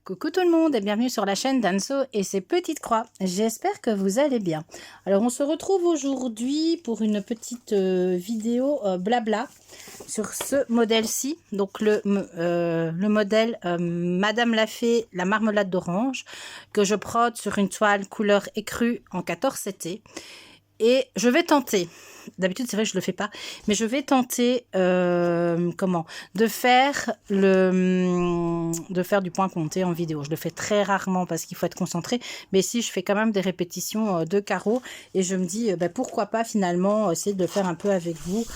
Coucou tout le monde et bienvenue sur la chaîne d'Anso et ses petites croix. J'espère que vous allez bien. Alors on se retrouve aujourd'hui pour une petite vidéo blabla sur ce modèle-ci. Donc le modèle Madame la Fée, la marmelade d'orange que je prode sur une toile couleur écrue en 14 CT. Et je vais tenter, d'habitude c'est vrai que je le fais pas, mais je vais tenter de faire du point compté en vidéo. Je le fais très rarement parce qu'il faut être concentré, mais si je fais quand même des répétitions de carreaux et je me dis pourquoi pas finalement essayer de le faire un peu avec vous.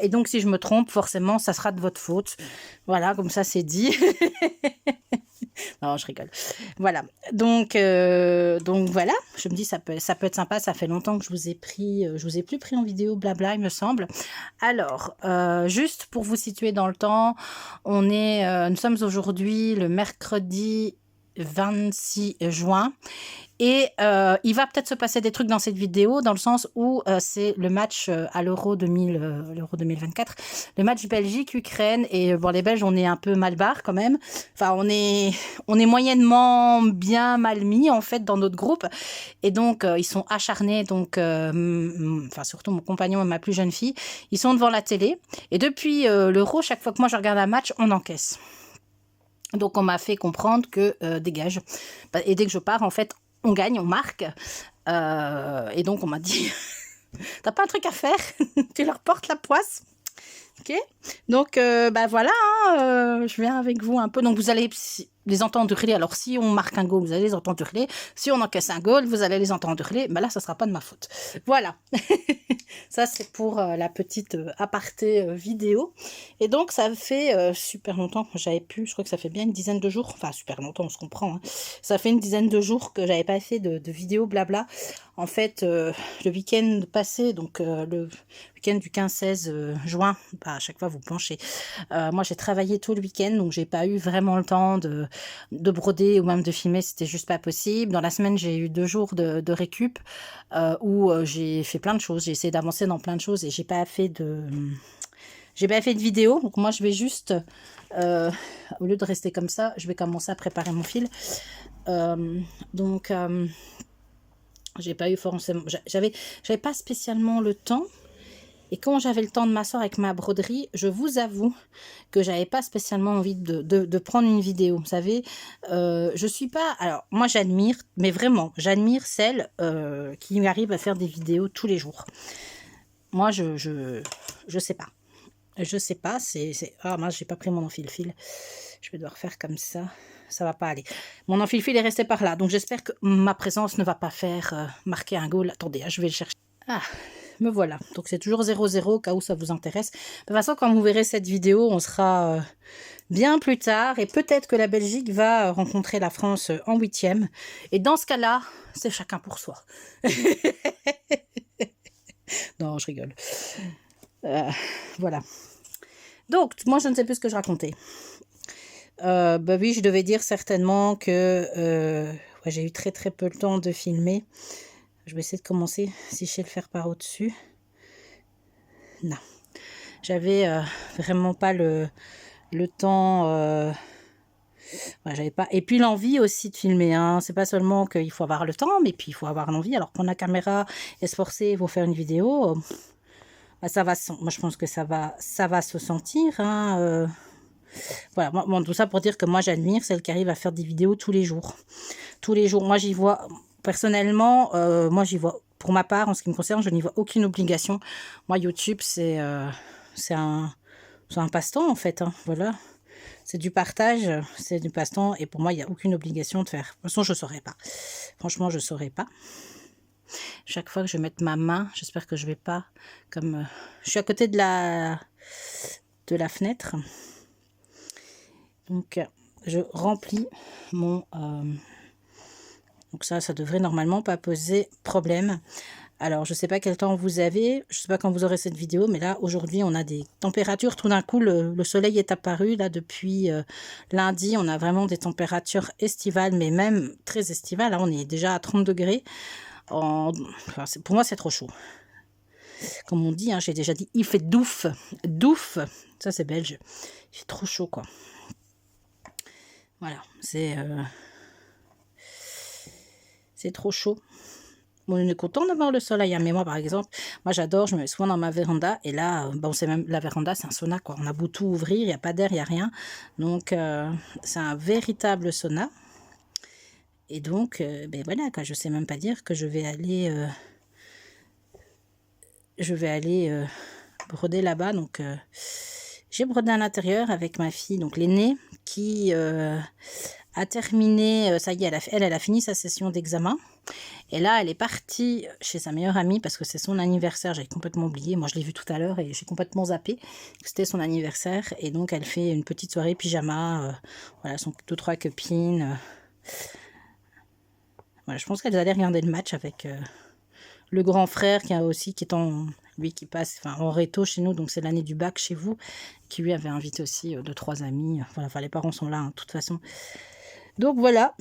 Et donc si je me trompe, forcément ça sera de votre faute. Voilà, comme ça c'est dit. Non, je rigole. Voilà. Donc voilà. Je me dis ça peut être sympa. Ça fait longtemps que je vous ai plus pris en vidéo, blabla, il me semble. Alors, juste pour vous situer dans le temps, nous sommes aujourd'hui le mercredi 26 juin. Et il va peut-être se passer des trucs dans cette vidéo, dans le sens où c'est le match à l'Euro 2024, le match Belgique-Ukraine. Et bon, les Belges, on est un peu mal barre quand même. Enfin, on est moyennement bien mal mis, en fait, dans notre groupe. Et donc, ils sont acharnés. Donc, surtout mon compagnon et ma plus jeune fille, ils sont devant la télé. Et depuis l'Euro, chaque fois que moi je regarde un match, on encaisse. Donc, on m'a fait comprendre que dégage. Et dès que je pars, en fait, on gagne, on marque. Et donc, on m'a dit, t'as pas un truc à faire? Tu leur portes la poisse? Ok. Donc, voilà, hein, je viens avec vous un peu. Donc, vous allez les entendre hurler. Alors, si on marque un goal, vous allez les entendre hurler. Si on encaisse un goal, vous allez les entendre hurler. Ben là, ça sera pas de ma faute. Voilà. Ça, c'est pour la petite aparté vidéo. Et donc, ça fait super longtemps que j'avais pu, je crois que ça fait bien une dizaine de jours, enfin, super longtemps, on se comprend, hein. Ça fait une dizaine de jours que j'avais pas fait de vidéo blabla. En fait, le week-end passé, donc le week-end du 15-16 juin, à chaque fois vous penchez. Moi, j'ai travaillé tout le week-end, donc j'ai pas eu vraiment le temps de broder ou même de filmer, c'était juste pas possible. Dans la semaine, j'ai eu 2 jours de récup où j'ai fait plein de choses, j'ai essayé d'avancer dans plein de choses et j'ai pas fait de vidéo. Donc moi, je vais juste, au lieu de rester comme ça, je vais commencer à préparer mon fil. J'ai pas eu forcément, j'avais pas spécialement le temps. Et quand j'avais le temps de m'asseoir avec ma broderie, je vous avoue que j'avais pas spécialement envie de prendre une vidéo. Vous savez, je suis pas... Alors, moi, j'admire, mais vraiment, j'admire celles qui arrivent à faire des vidéos tous les jours. Moi, je sais pas. Je sais pas, Ah, mince, j'ai pas pris mon enfile-fil. Je vais devoir faire comme ça. Ça va pas aller. Mon enfile-fil est resté par là. Donc, j'espère que ma présence ne va pas faire marquer un goal. Attendez, je vais le chercher. Ah, me voilà. Donc, c'est toujours 0-0 au cas où ça vous intéresse. De toute façon, quand vous verrez cette vidéo, on sera bien plus tard. Et peut-être que la Belgique va rencontrer la France en 8e. Et dans ce cas-là, c'est chacun pour soi. Non, je rigole. Voilà. Donc, moi, je ne sais plus ce que je racontais. Oui, je devais dire certainement que j'ai eu très très peu le temps de filmer. Je vais essayer de commencer, si je sais le faire par au-dessus. Non. J'avais vraiment pas le temps... j'avais pas... Et puis l'envie aussi de filmer. Hein. C'est pas seulement qu'il faut avoir le temps, mais puis il faut avoir l'envie. Alors prendre la caméra et se forcer pour faire une vidéo... ça va, moi je pense que ça va se sentir. Hein, voilà, bon, tout ça pour dire que moi j'admire celles qui arrivent à faire des vidéos tous les jours. Tous les jours. Moi j'y vois, personnellement, pour ma part, en ce qui me concerne, je n'y vois aucune obligation. Moi YouTube, c'est un passe-temps en fait. Hein, voilà. C'est du partage, c'est du passe-temps et pour moi il n'y a aucune obligation de faire. De toute façon, je ne saurais pas. Franchement, je ne saurais pas. Chaque fois que je vais mettre ma main, j'espère que je vais pas comme... je suis à côté de la fenêtre. Donc, je remplis mon... Donc ça devrait normalement pas poser problème. Alors, je sais pas quel temps vous avez. Je sais pas quand vous aurez cette vidéo. Mais là, aujourd'hui, on a des températures. Tout d'un coup, le soleil est apparu. Là, depuis lundi, on a vraiment des températures estivales. Mais même très estivales. Là, on est déjà à 30 degrés. Enfin, pour moi, c'est trop chaud. Comme on dit, hein, j'ai déjà dit, il fait douf. Douf. Ça, c'est belge. Il fait trop chaud, quoi. Voilà, c'est trop chaud. Bon, on est content d'avoir le soleil, hein, mais moi par exemple, moi j'adore, je me mets souvent dans ma véranda, et là, bon, c'est même la véranda, c'est un sauna, quoi. On a beau tout ouvrir, il n'y a pas d'air, il n'y a rien. Donc c'est un véritable sauna. Et donc, ben voilà, quoi, je sais même pas dire que je vais aller broder là-bas. Donc j'ai brodé à l'intérieur avec ma fille, donc l'aînée, qui a terminé, ça y est, elle a fini sa session d'examen. Et là, elle est partie chez sa meilleure amie parce que c'est son anniversaire. J'avais complètement oublié. Moi, je l'ai vu tout à l'heure et j'ai complètement zappé que c'était son anniversaire. Et donc, elle fait une petite soirée pyjama. Voilà, sont 2-3 copines. Voilà, je pense qu'elles allaient regarder le match avec le grand frère qui est en... Lui qui passe en réto chez nous, donc c'est l'année du bac chez vous, qui lui avait invité aussi 2-3 amis. Voilà, enfin, les parents sont là, hein, de toute façon. Donc voilà.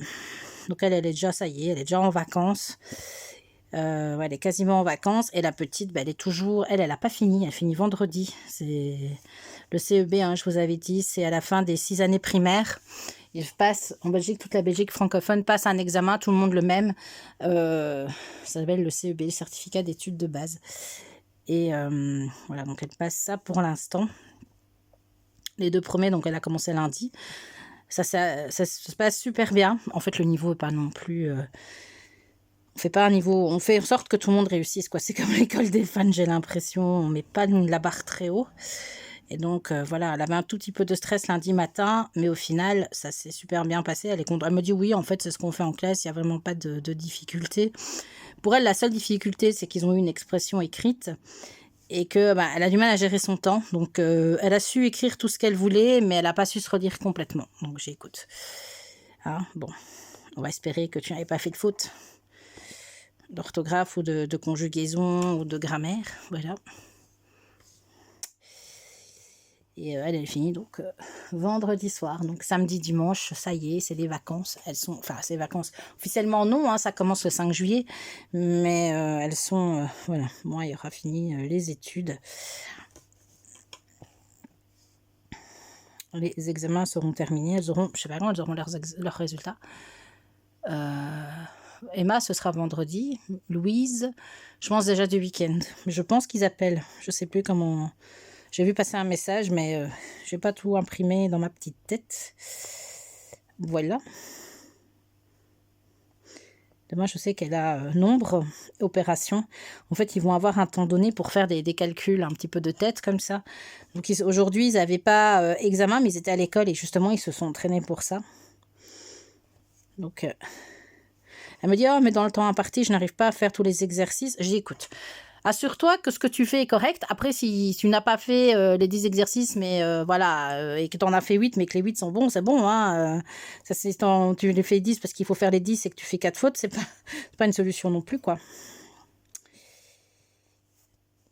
Donc elle est déjà, ça y est, elle est déjà en vacances. Ouais, elle est quasiment en vacances. Et la petite, elle est toujours... Elle n'a pas fini. Elle finit vendredi. C'est le CEB, hein, je vous avais dit. C'est à la fin des 6 années primaires. Il passe, en Belgique, toute la Belgique francophone passe un examen, tout le monde le même. Ça s'appelle le CEB, le certificat d'études de base. Et voilà, donc elle passe ça pour l'instant. Les 2 premiers, donc elle a commencé lundi. Ça se passe super bien. En fait, le niveau n'est pas non plus... on fait pas un niveau... On fait en sorte que tout le monde réussisse, quoi. C'est comme l'école des fans, j'ai l'impression. On met pas la barre très haut. Et donc, voilà, elle avait un tout petit peu de stress lundi matin, mais au final, ça s'est super bien passé. Elle me dit, oui, en fait, c'est ce qu'on fait en classe, il n'y a vraiment pas de difficulté. Pour elle, la seule difficulté, c'est qu'ils ont eu une expression écrite et que elle a du mal à gérer son temps. Donc, elle a su écrire tout ce qu'elle voulait, mais elle n'a pas su se relire complètement. Donc, j'écoute. Hein, bon, on va espérer que tu n'avais pas fait de faute d'orthographe ou de conjugaison ou de grammaire. Voilà. Et elle finit donc vendredi soir. Donc samedi, dimanche, ça y est, c'est les vacances. Elles sont, enfin, c'est les vacances. Officiellement, non, hein, ça commence le 5 juillet. Mais elles sont, voilà, moi, il aura fini les études. Les examens seront terminés. Elles auront, je sais pas quand, elles auront leurs résultats. Emma, ce sera vendredi. Louise, je pense déjà du week-end. Je pense qu'ils appellent. Je sais plus comment... J'ai vu passer un message, mais je n'ai pas tout imprimé dans ma petite tête. Voilà. Demain, je sais qu'elle a nombre opérations. En fait, ils vont avoir un temps donné pour faire des calculs un petit peu de tête, comme ça. Donc, aujourd'hui, ils n'avaient pas examen, mais ils étaient à l'école et justement, ils se sont entraînés pour ça. Donc, elle me dit, oh, mais dans le temps imparti, je n'arrive pas à faire tous les exercices. Je dis, écoute... Assure-toi que ce que tu fais est correct. Après, si tu n'as pas fait les 10 exercices, mais voilà, et que tu en as fait 8, mais que les 8 sont bons, c'est bon. Hein, ça, tu les fais 10 parce qu'il faut faire les 10 et que tu fais 4 fautes, c'est pas une solution non plus, quoi.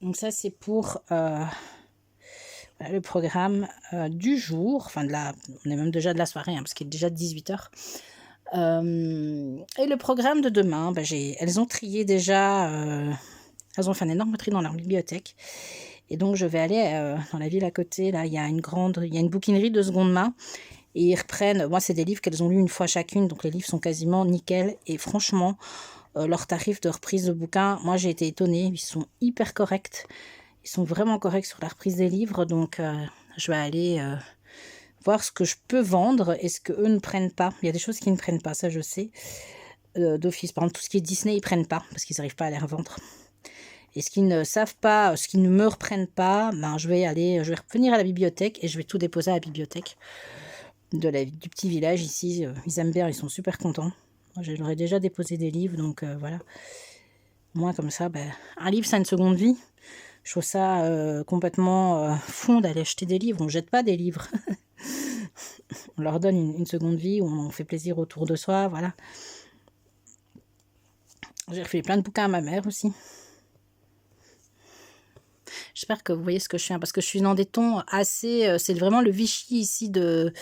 Donc ça, c'est pour le programme du jour. Enfin, on est même déjà de la soirée, hein, parce qu'il est déjà 18h. Et le programme de demain, elles ont trié déjà... elles ont fait un énorme tri dans leur bibliothèque. Et donc, je vais aller dans la ville à côté. Là, il y a une bouquinerie de seconde main. Et ils reprennent... Moi, c'est des livres qu'elles ont lus une fois chacune. Donc, les livres sont quasiment nickel. Et franchement, leurs tarifs de reprise de bouquins, moi, j'ai été étonnée. Ils sont hyper corrects. Ils sont vraiment corrects sur la reprise des livres. Donc, je vais aller voir ce que je peux vendre et ce qu'eux ne prennent pas. Il y a des choses qu'ils ne prennent pas, ça, je sais. D'office. Par exemple, tout ce qui est Disney, ils ne prennent pas parce qu'ils n'arrivent pas à les revendre. Et ce qu'ils ne savent pas, ce qu'ils ne me reprennent pas, je vais revenir à la bibliothèque et je vais tout déposer à la bibliothèque du petit village ici. Ils aiment bien, ils sont super contents. Moi, je leur ai déjà déposé des livres, donc voilà. Moi, comme ça, un livre, ça a une seconde vie. Je trouve ça complètement fou d'aller acheter des livres. On ne jette pas des livres. On leur donne une seconde vie, où on fait plaisir autour de soi, voilà. J'ai refait plein de bouquins à ma mère aussi. J'espère que vous voyez ce que je fais, parce que je suis dans des tons assez... c'est vraiment le Vichy ici de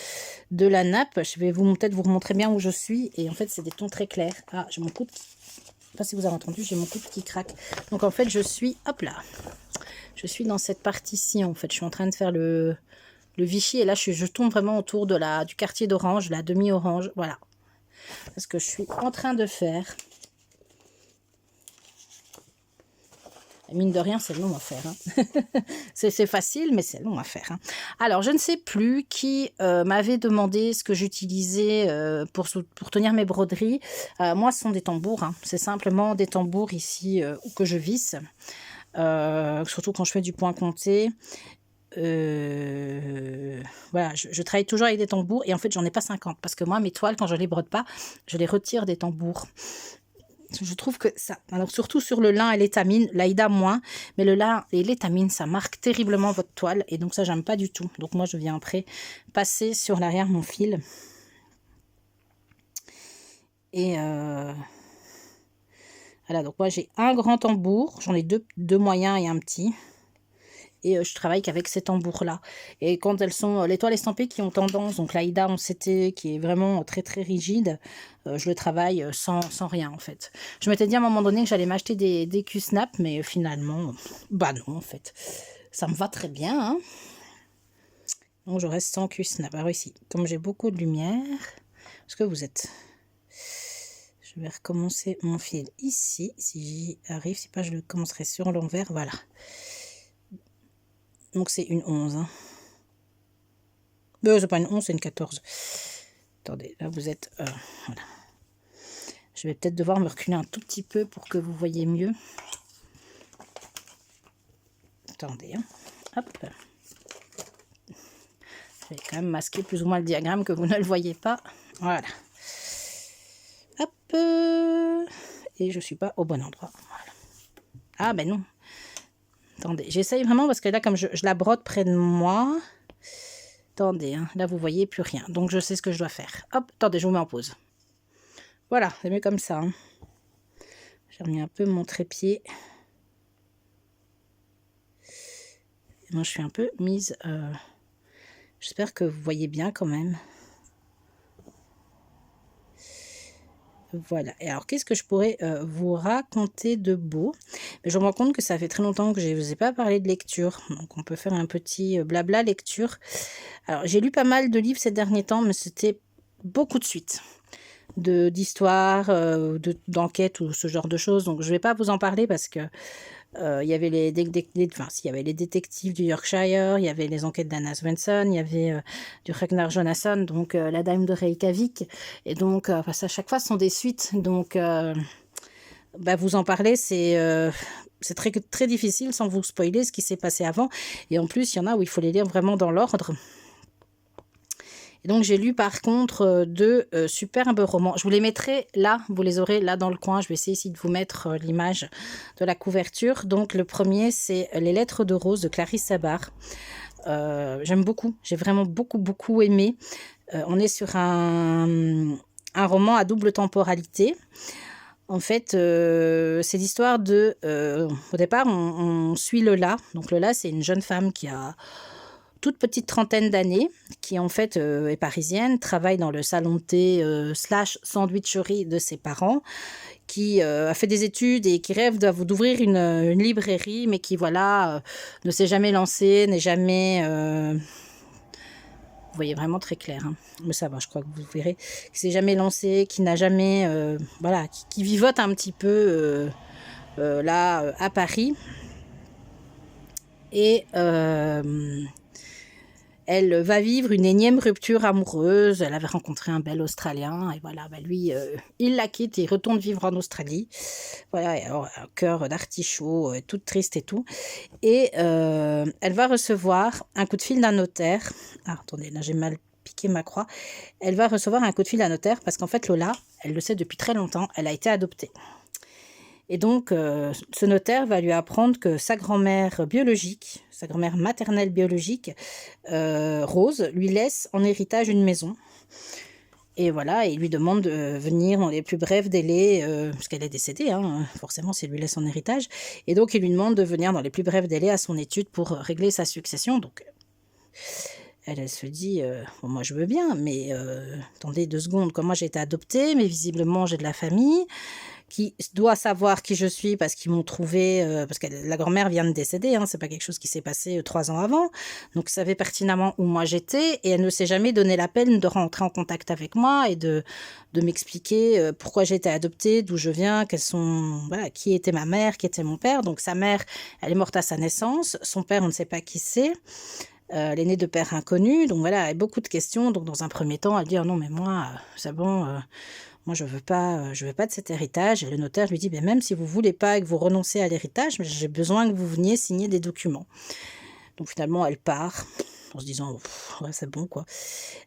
la nappe. Je vais peut-être vous remontrer bien où je suis. Et en fait, c'est des tons très clairs. Ah, j'ai mon coude qui... Je ne sais pas si vous avez entendu, j'ai mon coude qui craque. Donc en fait, je suis... Hop là. Je suis dans cette partie-ci, en fait. Je suis en train de faire le le Vichy. Et là, je tourne vraiment autour du quartier d'Orange, la demi-orange. Voilà. C'est ce que je suis en train de faire. Et mine de rien, c'est long à faire. Hein. c'est facile, mais c'est long à faire. Hein. Alors, je ne sais plus qui m'avait demandé ce que j'utilisais pour tenir mes broderies. Moi, ce sont des tambours. Hein. C'est simplement des tambours ici que je visse. Surtout quand je fais du point compté. Voilà, je travaille toujours avec des tambours. Et en fait, j'en ai pas 50. Parce que moi, mes toiles, quand je les brode pas, je les retire des tambours. Je trouve que ça, alors surtout sur le lin et l'étamine, l'Aïda moins, mais le lin et l'étamine, ça marque terriblement votre toile, et donc ça, j'aime pas du tout. Donc moi, je viens après passer sur l'arrière mon fil. Et voilà, donc moi, j'ai un grand tambour, j'en ai deux moyens et un petit. Et je travaille qu'avec ces tambours-là. Et quand elles sont les toiles estampées qui ont tendance, donc l'Aïda en CT qui est vraiment très très rigide, je le travaille sans rien en fait. Je m'étais dit à un moment donné que j'allais m'acheter des Q-Snap, mais finalement, bah non en fait. Ça me va très bien. Hein. Donc je reste sans Q-Snap. Alors ici, comme j'ai beaucoup de lumière, est-ce que vous êtes... Je vais recommencer mon fil ici, si j'y arrive. Si pas, je le commencerai sur l'envers. Voilà. Donc c'est une 11. Hein. C'est pas une 11, c'est une 14. Attendez, là vous êtes... voilà. Je vais peut-être devoir me reculer un tout petit peu pour que vous voyez mieux. Attendez. Hein. Hop. Je vais quand même masquer plus ou moins le diagramme que vous ne le voyez pas. Voilà. Hop. Et je suis pas au bon endroit. Voilà. Ah ben non. Attendez, j'essaye vraiment parce que là, comme je la brode près de moi... Attendez, hein, là, vous voyez plus rien. Donc, je sais ce que je dois faire. Hop, attendez, je vous mets en pause. Voilà, c'est mieux comme ça. Hein. J'ai remis un peu mon trépied. Et moi, je suis un peu mise... J'espère que vous voyez bien quand même. Voilà. Et alors, qu'est-ce que je pourrais vous raconter de beau? Mais je me rends compte que ça fait très longtemps que je ne vous ai pas parlé de lecture. Donc, on peut faire un petit blabla lecture. Alors, j'ai lu pas mal de livres ces derniers temps, mais c'était beaucoup de suites. D'histoires, d'enquêtes ou ce genre de choses. Donc, je ne vais pas vous en parler parce que il y avait il y avait les détectives du Yorkshire, il y avait les enquêtes d'Anna Swenson, il y avait du Ragnar Jonasson, donc la Dame de Reykjavik. Et donc, à chaque fois, ce sont des suites. Donc, vous en parler, c'est très, très difficile sans vous spoiler ce qui s'est passé avant. Et en plus, il y en a où il faut les lire vraiment dans l'ordre. Et donc, j'ai lu par contre deux superbes romans. Je vous les mettrai là, vous les aurez là dans le coin. Je vais essayer ici de vous mettre l'image de la couverture. Donc, le premier, c'est Les Lettres de Rose de Clarisse Sabar. J'aime beaucoup, j'ai vraiment beaucoup aimé. On est sur un roman à double temporalité. En fait, c'est l'histoire de... au départ, on suit Lola. Donc, Lola, c'est une jeune femme qui a... toute petite trentaine d'années, qui en fait est parisienne, travaille dans le salon de thé / sandwicherie de ses parents, qui a fait des études et qui rêve d'ouvrir une librairie, mais qui voilà ne s'est jamais lancée, n'est jamais... vous voyez vraiment très clair, hein. Mais ça va, je crois que vous verrez, qui s'est jamais lancée, qui n'a jamais... voilà, qui vivote un petit peu là à Paris. Et... elle va vivre une énième rupture amoureuse. Elle avait rencontré un bel Australien. Et voilà, lui, il la quitte et il retourne vivre en Australie. Voilà, et alors, un cœur d'artichaut, toute triste et tout. Et elle va recevoir un coup de fil d'un notaire. Ah, attendez, là, j'ai mal piqué ma croix. Elle va recevoir un coup de fil d'un notaire parce qu'en fait, Lola, elle le sait depuis très longtemps, elle a été adoptée. Et donc, ce notaire va lui apprendre que sa grand-mère biologique, sa grand-mère maternelle biologique, Rose, lui laisse en héritage une maison. Et voilà, il lui demande de venir dans les plus brefs délais, parce qu'elle est décédée, hein, forcément, s'il lui laisse en héritage. Et donc, il lui demande de venir dans les plus brefs délais à son étude pour régler sa succession. Donc, elle se dit, bon, moi je veux bien, mais attendez 2 secondes, comme moi j'ai été adoptée, mais visiblement j'ai de la famille. qui doit savoir qui je suis parce qu'ils m'ont trouvé, parce que la grand-mère vient de décéder, hein, c'est pas quelque chose qui s'est passé 3 ans avant, donc savait pertinemment où moi j'étais, et elle ne s'est jamais donné la peine de rentrer en contact avec moi et de m'expliquer pourquoi j'ai été adoptée, d'où je viens, voilà, qui était ma mère, qui était mon père. Donc sa mère, elle est morte à sa naissance, son père, on ne sait pas qui c'est. Elle est née de père inconnu, donc voilà, elle a beaucoup de questions. Donc dans un premier temps, elle dit: oh non, mais moi, c'est bon, moi je veux pas de cet héritage. Et le notaire lui dit: ben, même si vous voulez pas et que vous renoncez à l'héritage, mais j'ai besoin que vous veniez signer des documents. Donc finalement, elle part en se disant: ouais, c'est bon quoi.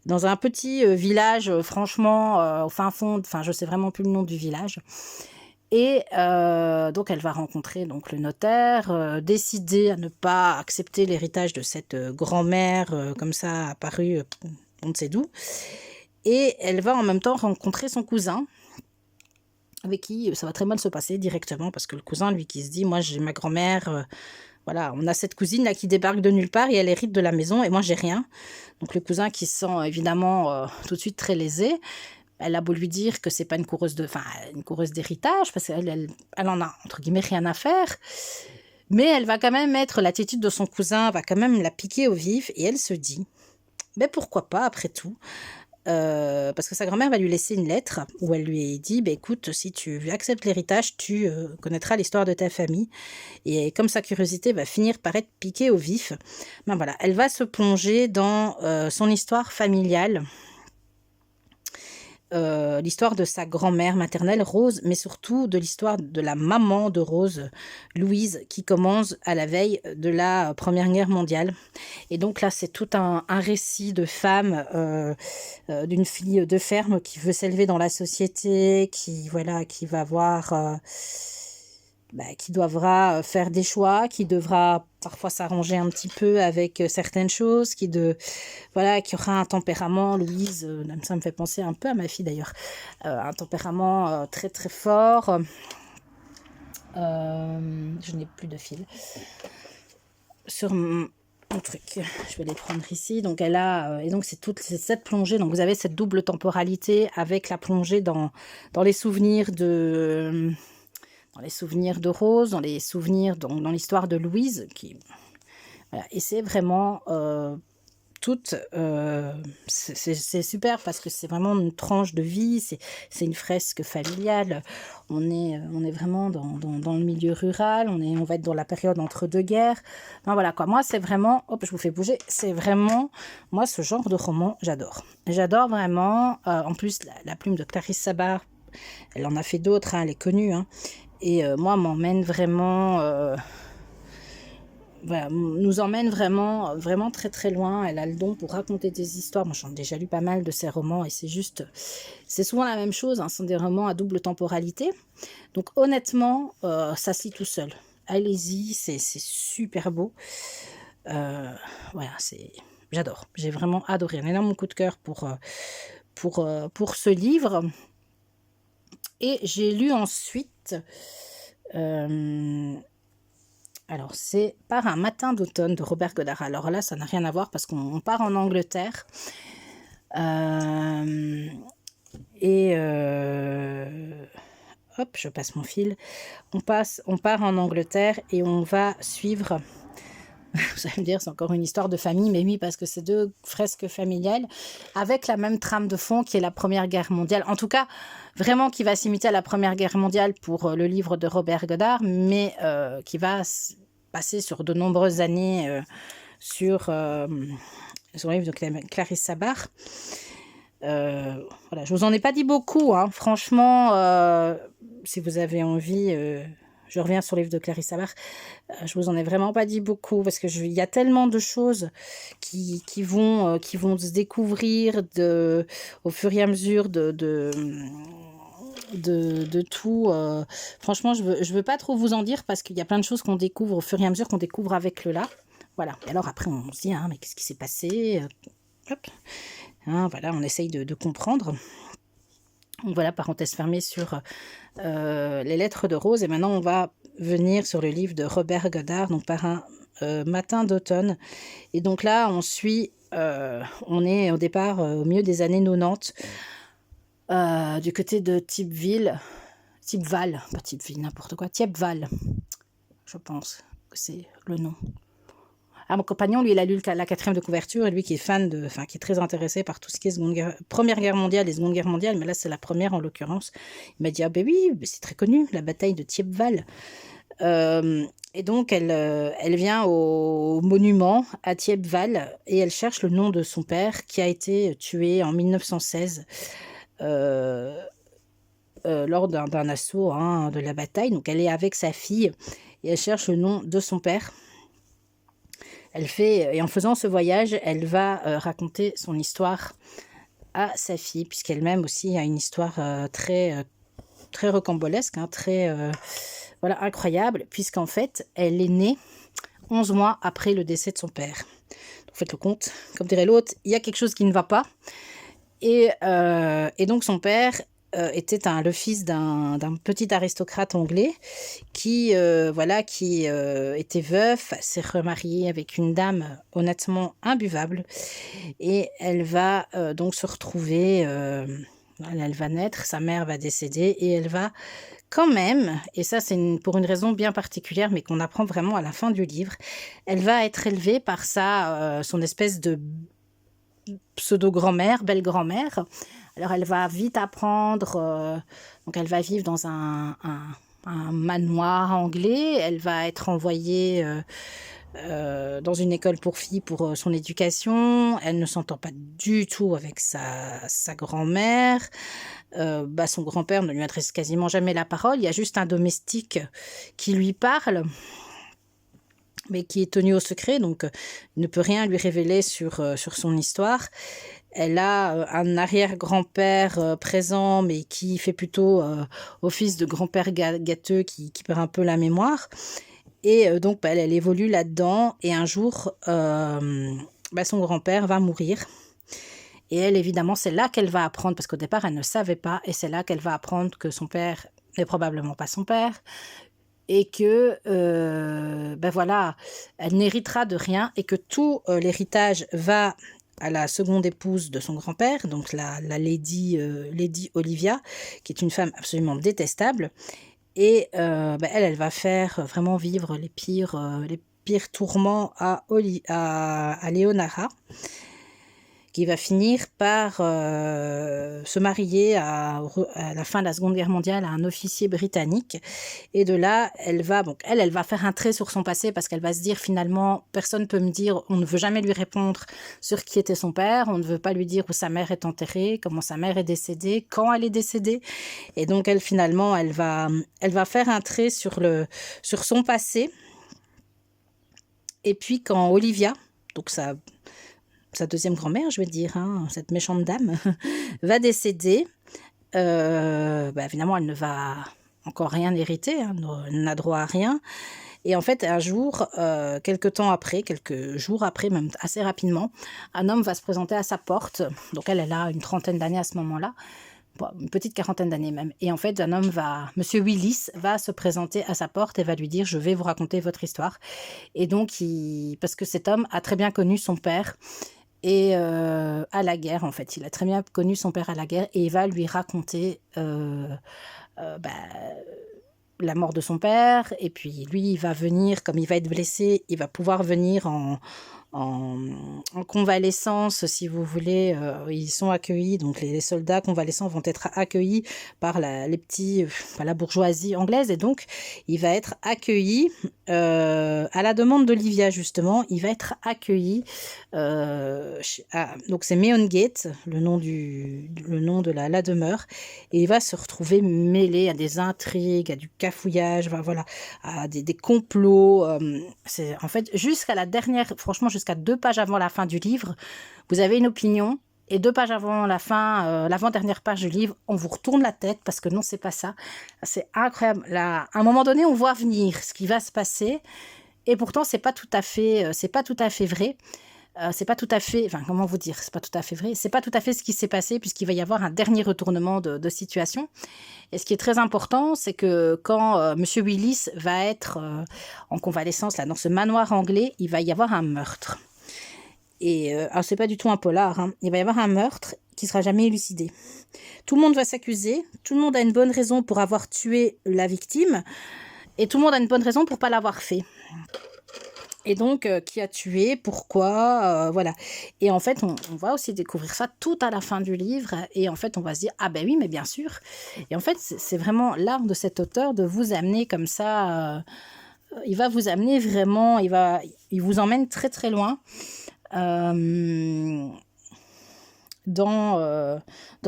Dans un petit village, franchement, au fin fond, enfin je sais vraiment plus le nom du village. Et donc elle va rencontrer donc le notaire, décider à ne pas accepter l'héritage de cette grand-mère comme ça apparue, on ne sait d'où. Et elle va en même temps rencontrer son cousin, avec qui ça va très mal se passer directement, parce que le cousin, lui, qui se dit: moi j'ai ma grand-mère, voilà, on a cette cousine là qui débarque de nulle part et elle hérite de la maison et moi j'ai rien. Donc le cousin qui se sent évidemment tout de suite très lésé. Elle a beau lui dire que c'est pas une coureuse d'héritage, parce qu'elle en a, entre guillemets, rien à faire. Mais elle va quand même mettre l'attitude de son cousin, va quand même la piquer au vif, et elle se dit: mais pourquoi pas, après tout. Parce que sa grand-mère va lui laisser une lettre où elle lui dit: écoute, si tu acceptes l'héritage, tu connaîtras l'histoire de ta famille. Et comme sa curiosité va finir par être piquée au vif, ben voilà, elle va se plonger dans son histoire familiale. L'histoire de sa grand-mère maternelle, Rose, mais surtout de l'histoire de la maman de Rose, Louise, qui commence à la veille de la Première Guerre mondiale. Et donc là, c'est tout un récit de femme, d'une fille de ferme qui veut s'élever dans la société, qui va voir... qui devra faire des choix, qui devra parfois s'arranger un petit peu avec certaines choses, qui aura un tempérament, Louise, ça me fait penser un peu à ma fille d'ailleurs, un tempérament très très fort. Je n'ai plus de fil sur mon truc, je vais les prendre ici. Donc elle a, et donc c'est cette plongée, donc vous avez cette double temporalité avec la plongée dans les souvenirs de Rose, dans les souvenirs, dans l'histoire de Louise, voilà. Et c'est vraiment c'est super parce que c'est vraiment une tranche de vie, c'est une fresque familiale. On est vraiment dans le milieu rural, on va être dans la période entre deux guerres. Enfin, voilà quoi, moi c'est vraiment, hop, je vous fais bouger, c'est vraiment, moi ce genre de roman, j'adore. J'adore vraiment, en plus la plume de Clarisse Sabar, elle en a fait d'autres, hein, elle est connue, hein. Et moi, m'emmène vraiment, nous emmène vraiment, vraiment très très loin. Elle a le don pour raconter des histoires. Moi, j'en ai déjà lu pas mal de ses romans et c'est souvent la même chose, hein, ce sont des romans à double temporalité. Donc honnêtement, ça se lit tout seul. Allez-y, c'est super beau. Voilà, j'adore. J'ai vraiment adoré. Un énorme coup de cœur pour ce livre. Et j'ai lu ensuite, alors c'est Par un matin d'automne de Robert Godard. Alors là, ça n'a rien à voir parce qu'on part en Angleterre. Hop, je passe mon fil. On part en Angleterre et on va suivre... Vous allez me dire, c'est encore une histoire de famille, mais oui, parce que c'est deux fresques familiales avec la même trame de fond qui est la Première Guerre mondiale. En tout cas, vraiment qui va s'imiter à la Première Guerre mondiale pour le livre de Robert Godard, mais qui va passer sur de nombreuses années sur le livre de Clarisse Sabar. Voilà, je vous en ai pas dit beaucoup, hein. Franchement, si vous avez envie... je reviens sur le livre de Clarisse Sabar. Je vous en ai vraiment pas dit beaucoup parce que il y a tellement de choses qui vont se découvrir au fur et à mesure de tout. Franchement, je veux pas trop vous en dire parce qu'il y a plein de choses qu'on découvre au fur et à mesure qu'on découvre avec Lola. Voilà. Et alors après, on se dit, mais qu'est-ce qui s'est passé? Hop. Hein, voilà, on essaye de comprendre. Donc voilà, parenthèse fermée sur les lettres de Rose. Et maintenant, on va venir sur le livre de Robert Godard, donc Par un matin d'automne. Et donc là, on est au départ au milieu des années 90, du côté de Tippeville. Thiepval, pas Thiepval, n'importe quoi, Thiepval, je pense que c'est le nom. Ah, mon compagnon, lui, il a lu la 4e de couverture, et lui qui est qui est très intéressé par tout ce qui est Première Guerre mondiale et Seconde Guerre mondiale, mais là c'est la première en l'occurrence. Il m'a dit, ah ben oui, c'est très connu, la bataille de Thiepval. Et donc elle vient au monument à Thiepval et elle cherche le nom de son père qui a été tué en 1916 lors d'un assaut de la bataille. Donc elle est avec sa fille et elle cherche le nom de son père. Et en faisant ce voyage, elle va raconter son histoire à sa fille, puisqu'elle-même aussi a une histoire très rocambolesque, très incroyable, puisqu'en fait, elle est née 11 mois après le décès de son père. Donc, faites le compte, comme dirait l'autre, il y a quelque chose qui ne va pas. Et donc, son père était le fils d'un petit aristocrate anglais qui était veuf, s'est remarié avec une dame honnêtement imbuvable. Et elle va donc se retrouver, elle va naître, sa mère va décéder et elle va quand même, et ça c'est pour une raison bien particulière mais qu'on apprend vraiment à la fin du livre, elle va être élevée par son espèce de pseudo-grand-mère, belle-grand-mère. Alors elle va vite apprendre, donc elle va vivre dans un manoir anglais, elle va être envoyée dans une école pour filles pour son éducation, elle ne s'entend pas du tout avec sa grand-mère, son grand-père ne lui adresse quasiment jamais la parole, il y a juste un domestique qui lui parle, mais qui est tenu au secret, donc ne peut rien lui révéler sur son histoire. Elle a un arrière-grand-père présent, mais qui fait plutôt office de grand-père gâteux qui perd un peu la mémoire. Et donc, elle évolue là-dedans. Et un jour, son grand-père va mourir. Et elle, évidemment, c'est là qu'elle va apprendre, parce qu'au départ, elle ne savait pas. Et c'est là qu'elle va apprendre que son père n'est probablement pas son père. Et que, elle n'héritera de rien. Et que tout l'héritage va à la seconde épouse de son grand-père, donc la Lady Olivia, qui est une femme absolument détestable. Et elle va faire vraiment vivre les pires tourments à Leonora, qui va finir par se marier à la fin de la Seconde Guerre mondiale à un officier britannique. Et de là, elle va faire un trait sur son passé, parce qu'elle va se dire finalement, personne ne peut me dire, on ne veut jamais lui répondre sur qui était son père, on ne veut pas lui dire où sa mère est enterrée, comment sa mère est décédée, quand elle est décédée. Et donc elle va faire un trait sur son passé. Et puis quand Olivia, donc sa deuxième grand-mère, je vais dire, cette méchante dame, va décéder, évidemment, elle ne va encore rien hériter, elle n'a droit à rien. Et en fait, un jour, quelques jours après, même assez rapidement, un homme va se présenter à sa porte. Donc elle a une trentaine d'années à ce moment-là, une petite quarantaine d'années même. Et en fait, Monsieur Willis va se présenter à sa porte et va lui dire « Je vais vous raconter votre histoire ». Et donc, parce que cet homme a très bien connu son père, et à la guerre, en fait. Il a très bien connu son père à la guerre et il va lui raconter la mort de son père. Et puis lui, il va venir, comme il va être blessé, il va pouvoir venir en convalescence, si vous voulez. Ils sont accueillis, donc les soldats convalescents vont être accueillis par la bourgeoisie anglaise, et donc il va être accueilli à la demande d'Olivia, justement. Il va être accueilli donc c'est Meongate, le nom de la demeure, et il va se retrouver mêlé à des intrigues, à du cafouillage, à des complots. C'est en fait jusqu'à la dernière, franchement jusqu'à 2 pages avant la fin du livre, vous avez une opinion, et 2 pages avant la fin, l'avant-dernière page du livre, on vous retourne la tête, parce que non, c'est pas ça. C'est incroyable. Là, à un moment donné, on voit venir ce qui va se passer, et pourtant c'est pas tout à fait vrai. C'est pas tout à fait, comment vous dire, c'est pas tout à fait vrai, c'est pas tout à fait ce qui s'est passé, puisqu'il va y avoir un dernier retournement de situation. Et ce qui est très important, c'est que quand Monsieur Willis va être en convalescence là, dans ce manoir anglais, il va y avoir un meurtre. Et alors c'est pas du tout un polar, il va y avoir un meurtre, qui sera jamais élucidé. Tout le monde va s'accuser, tout le monde a une bonne raison pour avoir tué la victime, et tout le monde a une bonne raison pour pas l'avoir fait. Et donc, qui a tué, pourquoi, voilà. Et en fait, on va aussi découvrir ça tout à la fin du livre. Et en fait, on va se dire, ah ben oui, mais bien sûr. Et en fait, c'est vraiment l'art de cet auteur de vous amener comme ça. Il va vous amener vraiment, il vous emmène très très loin. Dans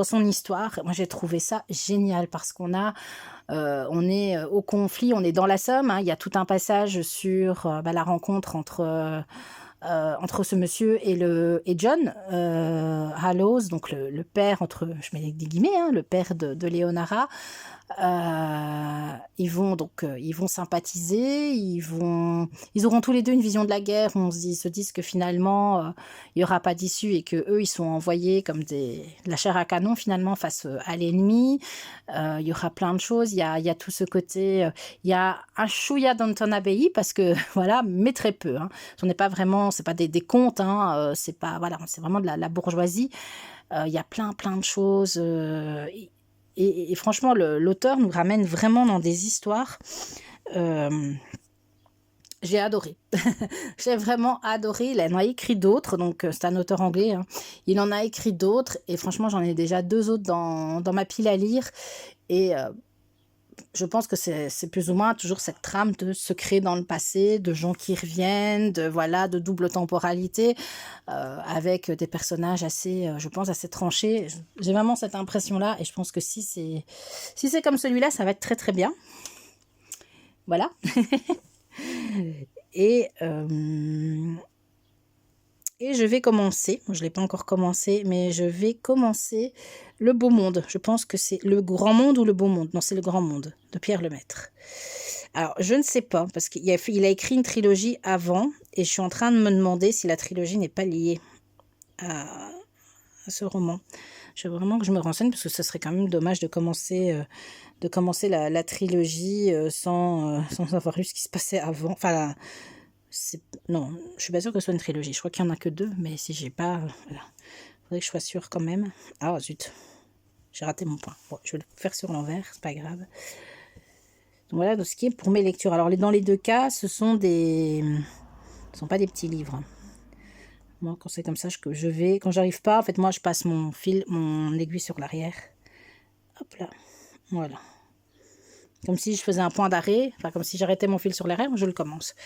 son histoire. Moi, j'ai trouvé ça génial parce qu'on est au conflit, on est dans la Somme. Hein, il y a tout un passage sur la rencontre entre ce monsieur et John Hallows, donc le père, je mets des guillemets, hein, le père de Leonora. Ils vont sympathiser, ils auront tous les deux une vision de la guerre. Ils se disent que finalement il y aura pas d'issue et que eux ils sont envoyés comme de la chair à canon finalement face à l'ennemi. Il y aura plein de choses. Il y a tout ce côté. Il y a un chouïa d'Anton Abbey parce que voilà, mais très peu. Hein. Ce n'est pas vraiment, c'est pas des contes. Hein, c'est pas voilà, c'est vraiment de la bourgeoisie. Il y a plein de choses. Et franchement, l'auteur nous ramène vraiment dans des histoires. J'ai adoré. J'ai vraiment adoré. Il en a écrit d'autres, donc c'est un auteur anglais. Hein. Il en a écrit d'autres, et franchement, j'en ai déjà 2 autres dans ma pile à lire. Et je pense que c'est plus ou moins toujours cette trame de secrets dans le passé, de gens qui reviennent, de double temporalité, avec des personnages assez, je pense, assez tranchés. J'ai vraiment cette impression-là, et je pense que si c'est comme celui-là, ça va être très très bien. Voilà. Et je vais commencer, je ne l'ai pas encore commencé, mais je vais commencer Le Beau Monde. Je pense que c'est Le Grand Monde ou Le Beau Monde. Non, c'est Le Grand Monde, de Pierre Lemaitre. Alors, je ne sais pas, parce qu'il a écrit une trilogie avant, et je suis en train de me demander si la trilogie n'est pas liée à ce roman. Je veux vraiment que je me renseigne, parce que ce serait quand même dommage de commencer la trilogie sans avoir lu ce qui se passait avant. Enfin, non, je suis pas sûre que ce soit une trilogie. Je crois qu'il y en a que 2, mais si j'ai pas, voilà, faudrait que je sois sûre quand même. Ah zut, j'ai raté mon point. Bon, je vais le faire sur l'envers, c'est pas grave. Donc voilà, donc ce qui est pour mes lectures. Alors dans les 2 cas, ce sont pas des petits livres. Moi, quand c'est comme ça, quand j'arrive pas, en fait, moi, je passe mon aiguille sur l'arrière. Hop là, voilà. Comme si je faisais un point d'arrêt, enfin comme si j'arrêtais mon fil sur l'arrière, je le commence.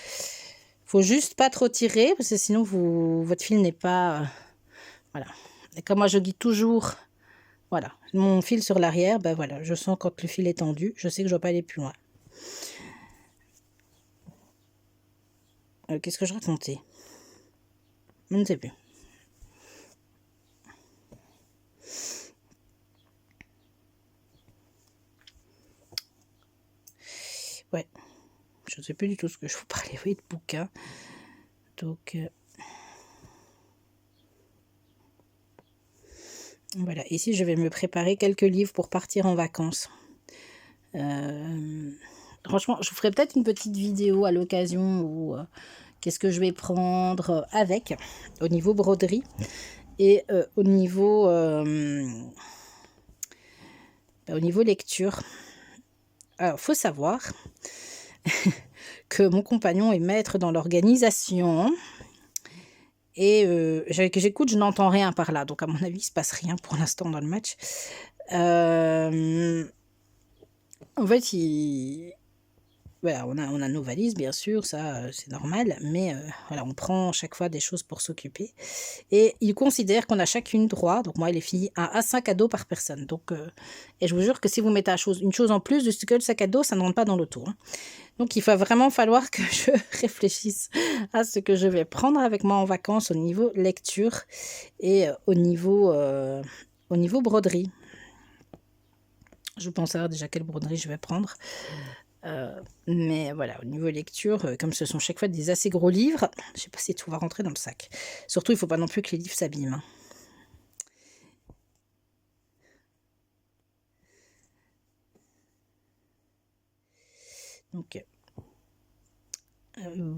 Faut juste pas trop tirer, parce que sinon votre fil n'est pas... voilà. Et comme moi je guide toujours, voilà, mon fil sur l'arrière, ben voilà, je sens quand le fil est tendu, je sais que je dois pas aller plus loin. Qu'est-ce que je racontais? Je ne sais plus. Ouais, je ne sais plus du tout ce que je vous parlais, oui, de bouquins. Donc... voilà, ici je vais me préparer quelques livres pour partir en vacances. Franchement, je vous ferai peut-être une petite vidéo à l'occasion où qu'est-ce que je vais prendre avec au niveau broderie et au niveau lecture. Alors, faut savoir que mon compagnon est maître dans l'organisation. Et que j'écoute, je n'entends rien par là. Donc, à mon avis, il ne se passe rien pour l'instant dans le match. En fait, voilà, on a nos valises, bien sûr, ça, c'est normal. Mais voilà, on prend chaque fois des choses pour s'occuper. Et il considère qu'on a chacune droit, donc moi et les filles, à 5 à dos par personne. Donc, et je vous jure que si vous mettez une chose en plus que le sac à dos, ça ne rentre pas dans l'auto. Hein. Donc, il va vraiment falloir que je réfléchisse à ce que je vais prendre avec moi en vacances au niveau lecture et au niveau broderie. Je pense savoir déjà quelle broderie je vais prendre. Mais voilà, au niveau lecture, comme ce sont chaque fois des assez gros livres, je ne sais pas si tout va rentrer dans le sac. Surtout, il ne faut pas non plus que les livres s'abîment. Hein. Donc,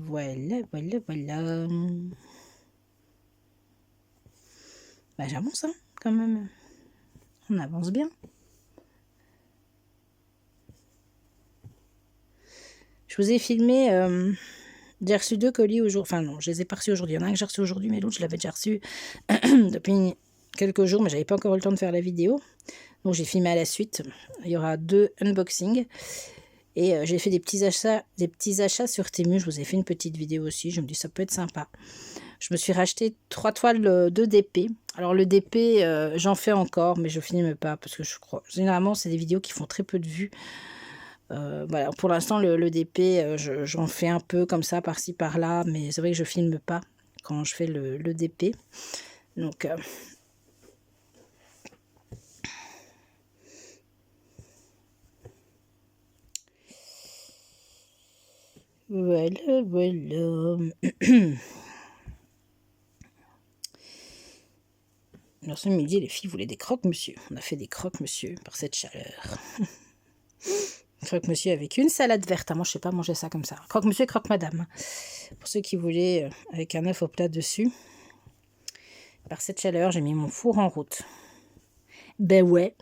voilà. Bah, j'avance, hein. quand même. On avance bien. Je vous ai filmé... j'ai reçu 2 colis aujourd'hui. Enfin non, je les ai pas reçus aujourd'hui. Il y en a un que j'ai reçu aujourd'hui, mais l'autre, je l'avais déjà reçu depuis quelques jours, mais j'avais pas encore eu le temps de faire la vidéo. Donc j'ai filmé à la suite. Il y aura 2 unboxings. Et j'ai fait des petits achats sur Temu. Je vous ai fait une petite vidéo aussi. Je me dis ça peut être sympa. Je me suis racheté 3 toiles de DP. Alors le DP, j'en fais encore, mais je filme pas parce que je crois. Généralement, c'est des vidéos qui font très peu de vues. Voilà, pour l'instant, le DP, j'en fais un peu comme ça, par-ci, par-là, mais c'est vrai que je filme pas quand je fais le DP. Donc, voilà, voilà. Alors ce midi, les filles voulaient des croque-monsieur. On a fait des croque-monsieur par cette chaleur. Croque-monsieur avec une salade verte. Moi, je sais pas manger ça comme ça. Croque-monsieur et croque-madame. Pour ceux qui voulaient, avec un œuf au plat dessus. Par cette chaleur, j'ai mis mon four en route. Ben ouais.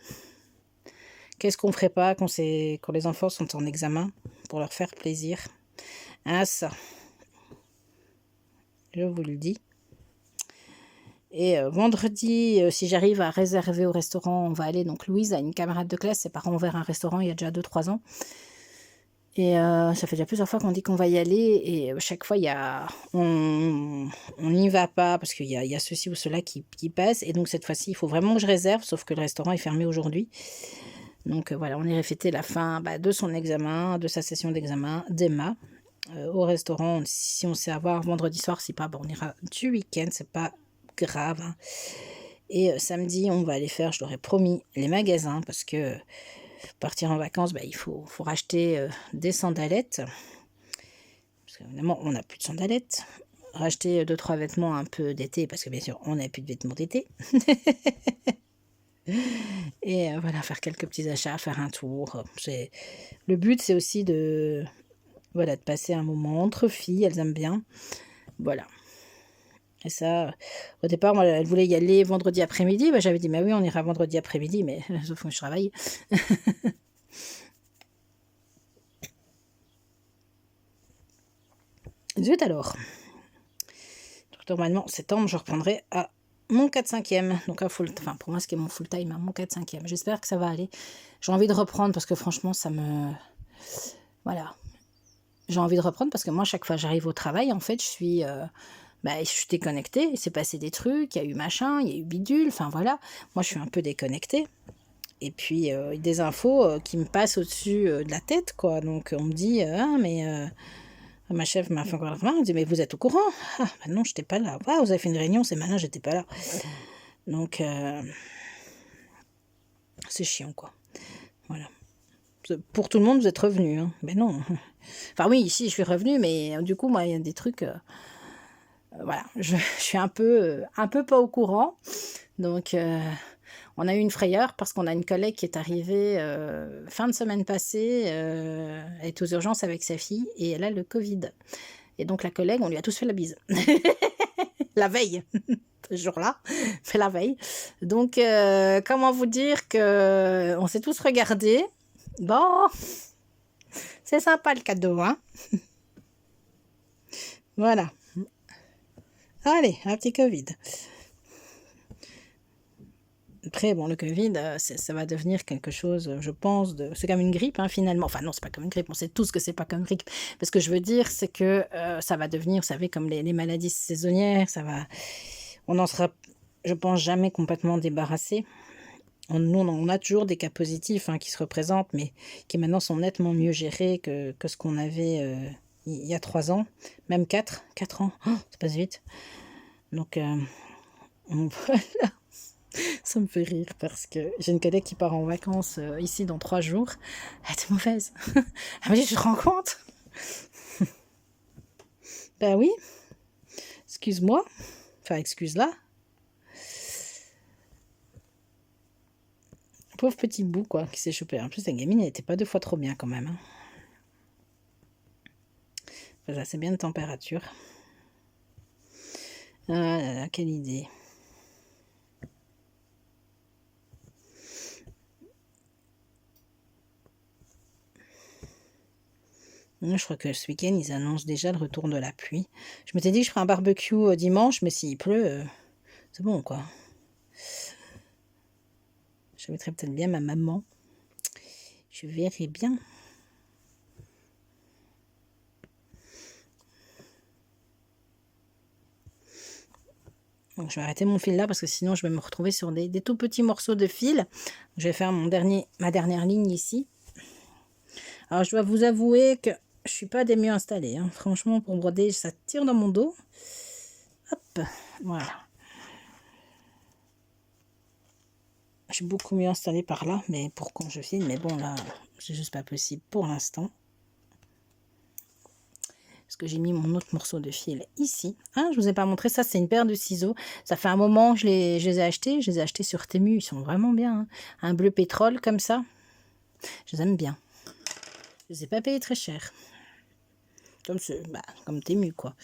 Qu'est-ce qu'on ferait pas quand les enfants sont en examen pour leur faire plaisir? Ah ça, je vous le dis. Et vendredi, si j'arrive à réserver au restaurant, on va aller. Donc Louise a une camarade de classe, ses parents ont ouvert un restaurant il y a déjà 2-3 ans. Et ça fait déjà plusieurs fois qu'on dit qu'on va y aller. Et chaque fois, on n'y va pas parce qu'il y a ceci ou cela qui passe. Et donc cette fois-ci, il faut vraiment que je réserve, sauf que le restaurant est fermé aujourd'hui. Donc voilà, on irait fêter la fin de son examen, de sa session d'examen d'Emma. Au restaurant, si on sait avoir vendredi soir, si pas, on ira du week-end, c'est pas grave. Hein. Et samedi, on va aller faire, je leur ai promis, les magasins, parce que partir en vacances, il faut racheter des sandalettes. Parce qu'évidemment, on n'a plus de sandalettes. Racheter 2-3 vêtements un peu d'été, parce que bien sûr, on n'a plus de vêtements d'été. Et voilà, faire quelques petits achats, faire un tour. Le but, c'est aussi de passer un moment entre filles, elles aiment bien. Voilà. Et ça, au départ, moi, elle voulait y aller vendredi après-midi. J'avais dit, mais oui, on ira vendredi après-midi, mais sauf que je travaille. Zut alors. Donc, normalement, septembre, je reprendrai à mon 4/5e. Donc, pour moi, ce qui est mon full-time, mon 4/5e. J'espère que ça va aller. J'ai envie de reprendre parce que franchement, ça me... Voilà. J'ai envie de reprendre parce que moi, chaque fois que j'arrive au travail, en fait, je suis déconnectée. Il s'est passé des trucs, il y a eu machin, il y a eu bidule. Enfin, voilà. Moi, je suis un peu déconnectée. Et puis, des infos qui me passent au-dessus de la tête, quoi. Donc, on me dit, ma chef m'a fait encore la remarque, elle me dit, mais vous êtes au courant? Ah, non, j'étais pas là. Ah, vous avez fait une réunion, c'est malin, j'étais pas là. Donc, c'est chiant, quoi. Voilà. Pour tout le monde, vous êtes revenu, hein. Mais non. Enfin, oui, ici, je suis revenue, mais du coup, moi, il y a des trucs... voilà, je suis un peu pas au courant. Donc, on a eu une frayeur parce qu'on a une collègue qui est arrivée fin de semaine passée. Elle est aux urgences avec sa fille et elle a le Covid. Et donc, la collègue, on lui a tous fait la bise. La veille. Ce jour-là, fait la veille. Donc, comment vous dire que on s'est tous regardés. Bon, c'est sympa le cadeau, hein. Voilà. Allez, un petit Covid. Après, bon, le Covid, ça va devenir quelque chose, je pense, c'est comme une grippe, hein, finalement. Enfin, non, c'est pas comme une grippe, on sait tous que c'est pas comme une grippe. Mais ce que je veux dire, c'est que ça va devenir, vous savez, comme les maladies saisonnières, on n'en sera, je pense, jamais complètement débarrassé. Nous, on a toujours des cas positifs qui se représentent, mais qui maintenant sont nettement mieux gérés que ce qu'on avait il y a 3 ans, même 4 ans, oh, ça passe vite. Donc, voilà. Ça me fait rire parce que j'ai une collègue qui part en vacances ici dans 3 jours. Elle était mauvaise. Elle m'a dit, tu te rends compte? Ben oui. Excuse-moi. Enfin, excuse-la. Pauvre petit bout, quoi, qui s'est chopé. En plus, la gamine, elle n'était pas 2 fois trop bien, quand même. Hein. Enfin, c'est bien de température. Ah là là, quelle idée. Je crois que ce week-end, ils annoncent déjà le retour de la pluie. Je m'étais dit que je ferais un barbecue dimanche, mais s'il pleut, c'est bon, quoi. J'inviterai peut-être bien ma maman. Je verrai bien. Donc, je vais arrêter mon fil là parce que sinon je vais me retrouver sur des tout petits morceaux de fil. Je vais faire ma dernière ligne ici. Alors je dois vous avouer que je suis pas des mieux installés. Hein. Franchement, pour broder, ça tire dans mon dos. Hop, voilà. Je suis beaucoup mieux installée par là, mais pour quand je filme. Mais bon, là, c'est juste pas possible pour l'instant. Parce que j'ai mis mon autre morceau de fil ici. Ah, je vous ai pas montré, ça c'est une paire de ciseaux. Ça fait un moment que je les ai achetés. Je les ai achetés sur Temu, ils sont vraiment bien. Hein. Un bleu pétrole comme ça. Je les aime bien. Je les ai pas payés très cher. Comme Temu quoi.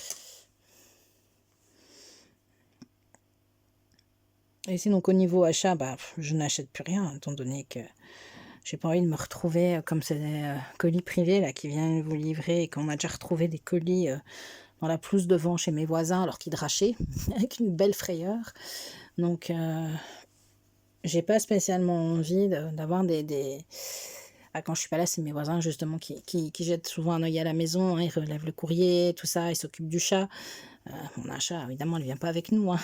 Et ici donc au niveau achat, je n'achète plus rien, étant donné que j'ai pas envie de me retrouver comme c'est des colis privés là, qui viennent vous livrer et qu'on a déjà retrouvé des colis dans la pelouse devant chez mes voisins alors qu'ils drachaient avec une belle frayeur. Donc j'ai pas spécialement envie d'avoir quand je suis pas là, c'est mes voisins justement qui jettent souvent un œil à la maison, hein, ils relèvent le courrier, tout ça, ils s'occupent du chat. Mon chat, évidemment, elle vient pas avec nous, hein.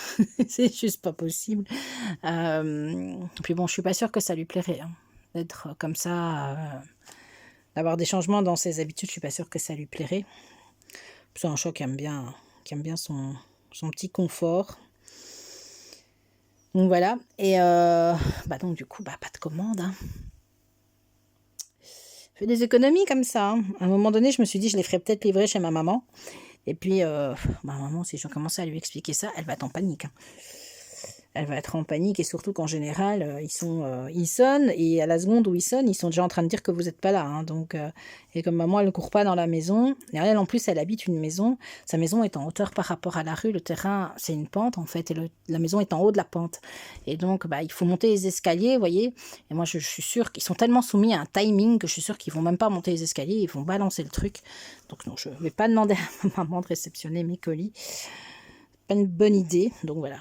C'est juste pas possible. Puis bon, je suis pas sûre que ça lui plairait, hein, d'être comme ça, d'avoir des changements dans ses habitudes. Je suis pas sûre que ça lui plairait. C'est un chat qui aime bien son petit confort. Donc voilà. Et donc du coup, pas de commande. Hein. Je fais des économies comme ça. Hein. À un moment donné, je me suis dit, je les ferais peut-être livrer chez ma maman. Et puis, ma maman, si je commence à lui expliquer ça, elle va être en panique. Hein. Elle va être en panique et surtout qu'en général, ils sonnent et à la seconde où ils sonnent, ils sont déjà en train de dire que vous n'êtes pas là. Hein. Donc, et comme maman, elle ne court pas dans la maison, et elle en plus, elle habite une maison. Sa maison est en hauteur par rapport à la rue. Le terrain, c'est une pente en fait, et la maison est en haut de la pente. Et donc, il faut monter les escaliers, vous voyez. Et moi, je suis sûre qu'ils sont tellement soumis à un timing que je suis sûre qu'ils vont même pas monter les escaliers, ils vont balancer le truc. Donc non, je ne vais pas demander à ma maman de réceptionner mes colis. Pas une bonne idée. Donc voilà,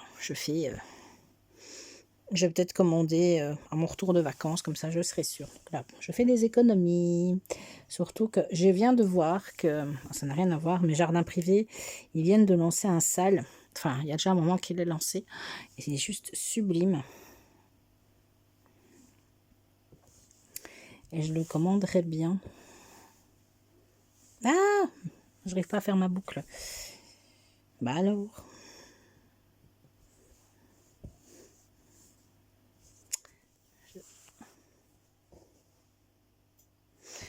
je vais peut-être commander à mon retour de vacances, comme ça je serai sûre. Donc là, je fais des économies. Surtout que je viens de voir que, ça n'a rien à voir, mes jardins privés, ils viennent de lancer un salle. Enfin, il y a déjà un moment qu'il est lancé. Et c'est juste sublime. Et je le commanderai bien. Ah, je n'arrive pas à faire ma boucle. Bah alors.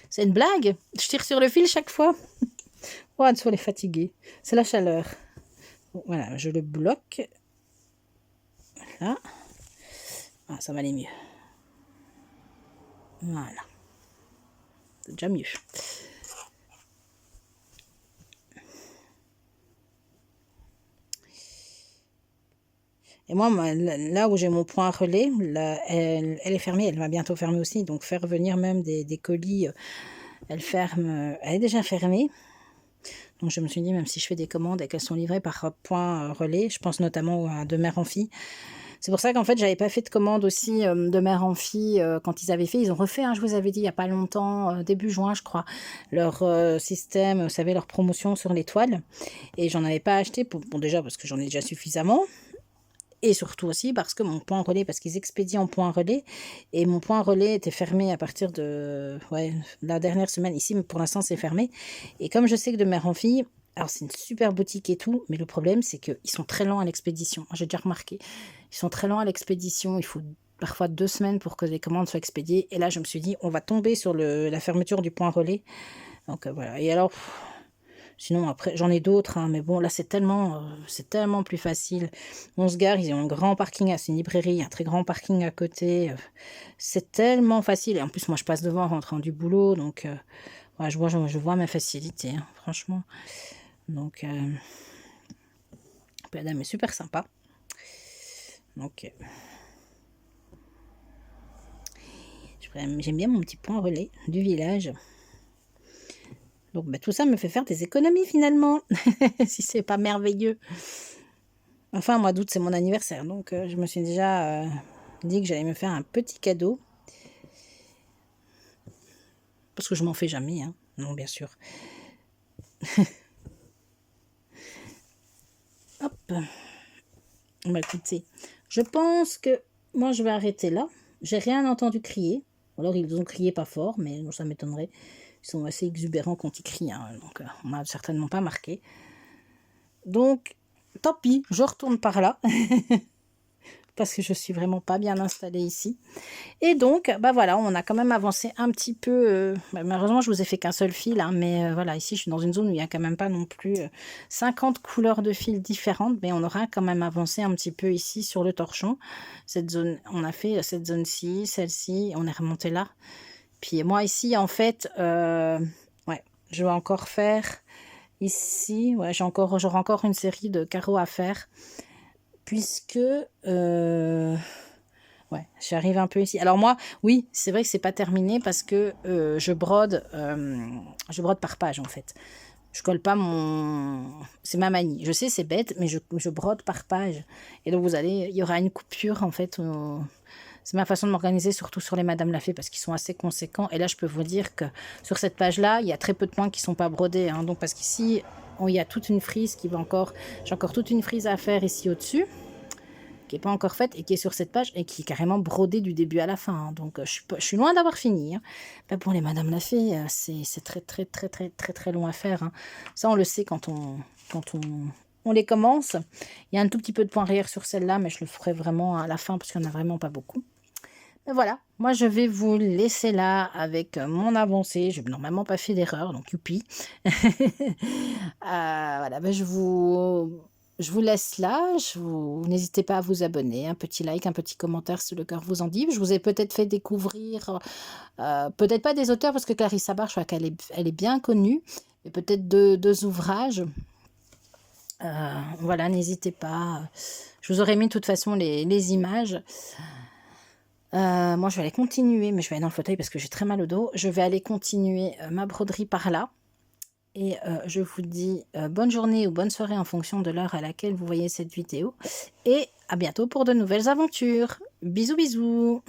C'est une blague. Je tire sur le fil chaque fois. Oh, Anne, elle est fatiguée. C'est la chaleur. Bon, voilà, je le bloque. Voilà. Ah, ça va aller mieux. Voilà. C'est déjà mieux. Et moi, là où j'ai mon point relais, elle est fermée, elle va bientôt fermer aussi. Donc faire venir même des colis, elle est déjà fermée. Donc je me suis dit, même si je fais des commandes et qu'elles sont livrées par point relais, je pense notamment à de mère en fille. C'est pour ça qu'en fait, j'avais pas fait de commande aussi de mère en fille quand ils avaient fait. Ils ont refait, hein, je vous avais dit, il y a pas longtemps, début juin, je crois, leur système, vous savez, leur promotion sur l'étoile. Et j'en avais pas acheté, bon déjà parce que j'en ai déjà suffisamment. Et surtout aussi parce que mon point relais, parce qu'ils expédient en point relais, et mon point relais était fermé à partir de la dernière semaine. Ici, mais pour l'instant, c'est fermé. Et comme je sais que de mère en fille, alors c'est une super boutique et tout, mais le problème, c'est qu'ils sont très lents à l'expédition. J'ai déjà remarqué. Ils sont très lents à l'expédition. Il faut parfois 2 semaines pour que les commandes soient expédiées. Et là, je me suis dit, on va tomber sur la fermeture du point relais. Donc voilà. Et alors... Sinon, après, j'en ai d'autres, hein, mais bon, là, c'est tellement plus facile. On se gare, ils ont un grand parking, c'est une librairie, un très grand parking à côté. C'est tellement facile. Et en plus, moi, je passe devant en rentrant du boulot, donc je vois ma facilité, hein, franchement. Donc, madame est super sympa. Donc, j'aime bien mon petit point relais du village. Donc, bah, tout ça me fait faire des économies finalement, si c'est pas merveilleux. Enfin, mois d'août, c'est mon anniversaire, donc je me suis déjà dit que j'allais me faire un petit cadeau. Parce que je m'en fais jamais, hein. Non, bien sûr. Hop. Bah, écoutez, je pense que moi, je vais arrêter là. J'ai rien entendu crier. Alors, ils ont crié pas fort, mais ça m'étonnerait. Ils sont assez exubérants quand ils crient, hein, donc on m'a certainement pas marqué. Donc, tant pis, je retourne par là. Parce que je suis vraiment pas bien installée ici. Et donc, bah voilà, on a quand même avancé un petit peu. Malheureusement, je vous ai fait qu'un seul fil, hein, mais voilà, ici, je suis dans une zone où il n'y a quand même pas non plus 50 couleurs de fils différentes, mais on aura quand même avancé un petit peu ici sur le torchon. Cette zone, on a fait cette zone-ci, celle-ci, on est remonté là. Puis moi, ici, en fait, ouais, je vais encore faire ici, ouais, j'aurai encore une série de carreaux à faire, puisque... ouais, j'arrive un peu ici. Alors moi, oui, c'est vrai que c'est pas terminé parce que je brode par page en fait. Je colle pas mon... C'est ma manie. Je sais, c'est bête, mais je brode par page. Et donc il y aura une coupure en fait. C'est ma façon de m'organiser, surtout sur les Madame Lafay, parce qu'ils sont assez conséquents. Et là, je peux vous dire que sur cette page-là, il y a très peu de points qui sont pas brodés. Hein. Donc parce qu'ici, il y a toute une frise qui va encore... J'ai encore toute une frise à faire ici au-dessus, qui n'est pas encore faite et qui est sur cette page et qui est carrément brodée du début à la fin. Hein. Donc, je suis loin d'avoir fini. Hein. Ben, pour les Madame Lafay, c'est très long à faire. Hein. Ça, on le sait quand on les commence. Il y a un tout petit peu de point arrière sur celle-là, mais je le ferai vraiment à la fin parce qu'il n'y en a vraiment pas beaucoup. Ben voilà, moi je vais vous laisser là avec mon avancée. Je n'ai normalement pas fait d'erreur, donc youpi. Voilà, ben je vous laisse là. N'hésitez pas à vous abonner, un petit like, un petit commentaire si le cœur vous en dit. Je vous ai peut-être fait découvrir, peut-être pas des auteurs parce que Clarissa Bach, je crois qu'elle elle est bien connue, mais peut-être deux ouvrages. Voilà, n'hésitez pas. Je vous aurais mis de toute façon les images. Moi, je vais aller continuer, mais je vais aller dans le fauteuil parce que j'ai très mal au dos. Je vais aller continuer ma broderie par là. Et je vous dis bonne journée ou bonne soirée en fonction de l'heure à laquelle vous voyez cette vidéo. Et à bientôt pour de nouvelles aventures. Bisous, bisous.